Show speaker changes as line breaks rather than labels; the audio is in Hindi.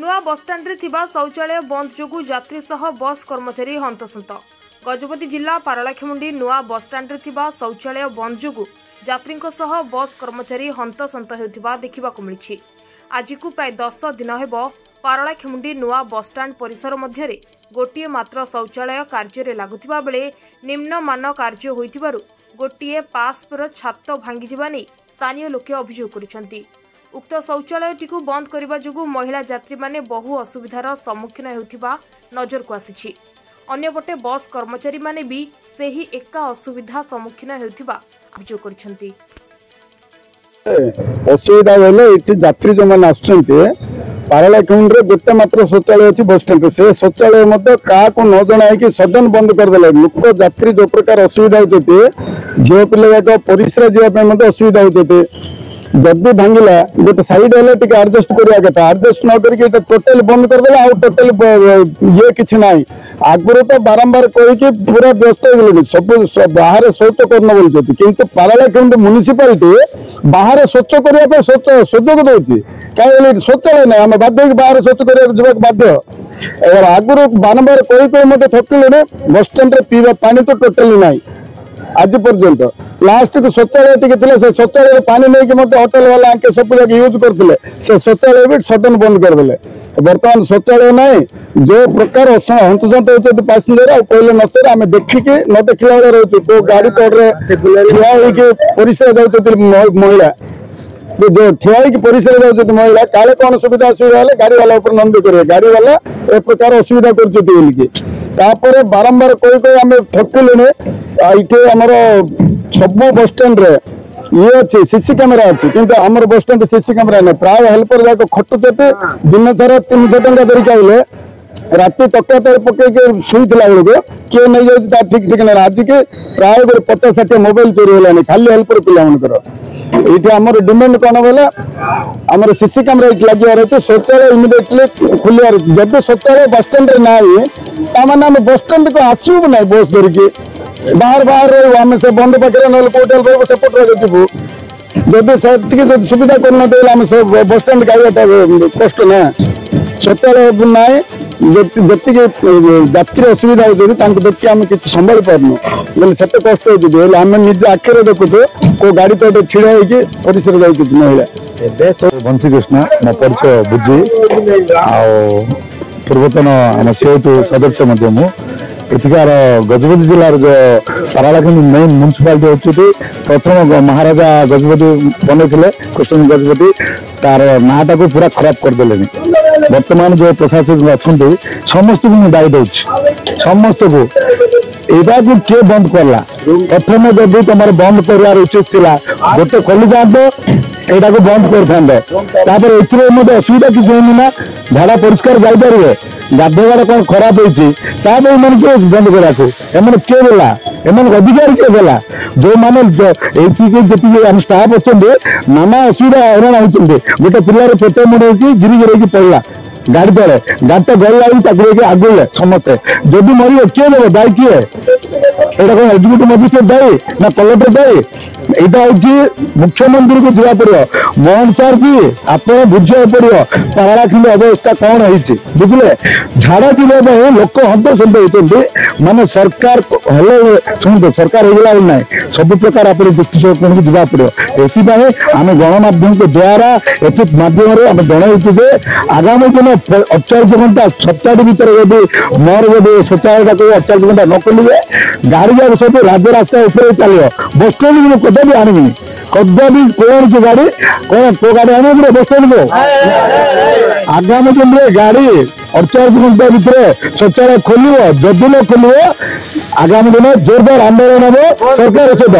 नुआ बसस्टाण्ड थिबा शौचालय बंद जोगु यात्री सह बस कर्मचारी हंतसंत। गजपति जिला पारलाखेमुंडी नुआ बसस्टाण्ड थिबा शौचालय बंद जोगु यात्री सह बस कर्मचारी हंतसंत हेउथिबा देखिबाकु मिलिछि। आज को प्राय 10 दिन हेबो पारलाखेमुंडी नुआ बसस्टाण्ड परिसर मध्यरे गोटिए मात्र शौचालय कार्य लागुथिबा बेले निम्नमान कार्य होइथिबारु गोटिए पासपर छात भांगिजिबा नै स्थानीय लोके अभियोग करिसेंति। उक्त शौचालयटी बंद करने जोगु महिला यात्री माने बहु असुविधार सम्मुखीन हेउथिबा नजर को आसिछि। अन्यपटे बस कर्मचारी माने भी सेही एका असुविधा सम्मुखीन हेउथिबा अभियोग करिसेंति।
असुविधा बेले इति यात्री जो माने आछन्ते पारलाखेमुंडी रे गोटे मात्र शौचालय अछि बस स्टैंड से शौचालय मध्य का को न जणाई कि सडन बंद कर देले। लोक यात्री जो प्रकार असुविधा होते झील पिले परिश्रा जावाई असुविधा होते जदि भांगिला गोटे साइड है टे आडजस्ट करा कथा आडजस्ट न करके टोटाल बंद करदे आ टोटाल ये किसी ना आगुरी तो बारंबार कहीकि पूरा व्यस्त हो सब बाहर शौच करना बोलते किंतु पारलाखेमुंडी म्युनिसिपालिटी बाहर स्वच्छ करने सुजोग दौर कहीं शौचालय ना आम बाध्य बाहर शौच कर बाध्य आगुरी बारंबार कही मत थकिले बस स्टाण्ड पीवा पानी तो टोटाली ना आज पर्यंत लास्ट को शौचालय टी से शौचालय पानी नहीं कि मत होटेल वाला आके सब जगह यूज करते से शौचालय भी सडन बंद करदे। बर्तमान शौचालय ना जो प्रकार हंतसंत होती पैसेंजर कहले नसर आम देखिकी न देखला रोचे तो गाड़ी तौर ठिया परिश्रा जाऊँ महिला जो ठिया परिश्रा जाऊँ महिला काले कौन सुविधा असुविधा गाड़ी वाला नंदी करेंगे गाड़ी वाला ए प्रकार असुविधा कर बारंबार कही आम थकिले ये आमर सब बस स्टैंड रे ये अच्छे सीसी कैमेरा अच्छी किंतु आमर बस स्टैंड सीसी कैमेरा नहीं प्राय हेल्पर जाक खटुचे दिन सारा 300 टंका धरिक आइले राति तकिया तले पकईके शुईला बेलू किए नहीं जाऊँ ठीक ठीक ना आज के प्राय 50-60 मोबाइल चोरी है खाली हेल्पर पिलाकर ये आमर डिमांड कौन बोले आमर सीसी कैमेरा लगे अच्छे शौचालय इमिडिएटली खोलियार अच्छे जब शौचालय बस स्टैंड ना ताने आम बस स्टैंड को आसबू ना बस धरिकी बाहर बाहर आम से बंद पाखे ना होटेल रही सेपट जीवु जब से सुविधा करना बस स्टाण्ड गाइबाटा कष्ट ना शौचालय ना जी यात्री असुविधा होती देखिए आम कि संभाली पार्नु बोले से कष्ट होती आम निज आखिर देखुचे को गाड़ी तो छिड़ा हो परिसर जाऊँ महिला बंशी कृष्ण मो परिचय बुझी पूर्वतन आम सीओटू सदस्य एथिकार गजपति जिलार जो पारलाखेमुंडी मेन म्युनिसिपालिटी होती प्रथम महाराजा गजपति बनते कृष्ण गजपति तार नाटा को पूरा खराब करदे। वर्तमान जो प्रशासक अच्छा समस्त को दायी दे समस्त को यहाँ को किए बंद करला प्रथम जब तुम बंद कर उचित थी गोटे खोली जात यहाँ को बंद कर असुविधा किसी ना झाड़ा परिष्कार जापर गाधोगार कौन खराब होती किए बंद करा किए देला एम अधिकार किए देला जो मैंने जी स्टाफ अच्छा नाना असुविधा हैरान होती गोटे पिलार पेट मुड़ गिरी गिरी पड़ा गाड़ी तले गाड़ी तो गला आगे समस्ते जदि मर किए देव दायी किए यहाँ कौन एग्जीक्यूटिव मजिस्ट्रेट दायी ना कलेक्टर दायी यहाँ हूँ मुख्यमंत्री को जावा पड़ो मोहन सार जी आप बुझा पड़ो पारलाखेमुंडी अवस्था कौन होती बुझे झाड़ा जीवा लोक हंतसंत होती माने सरकार शुणु सरकार होगा ना सब प्रकार आप दृष्टि को जावा पड़ो ये आम गणमाध्यम के द्वारा माध्यम आम जन आगामी दिन 48 घंटा सप्ताह भर यदि मोर यदि शौचालय 48 घंटा न खोलिए गाड़ी जाक सब राज्य रास्ता ऊपर चलो बस स्टैंड को कदा भी आनबी कदा भी कौन सी गाड़ी कौन को गाड़ी आने बस स्टैंड को आगामी दिन में गाड़ी 48 घंटा भर शौचालय खोल जदि न खोल आगामी दिन जोरदार आंदोलन हम सरकार सहित।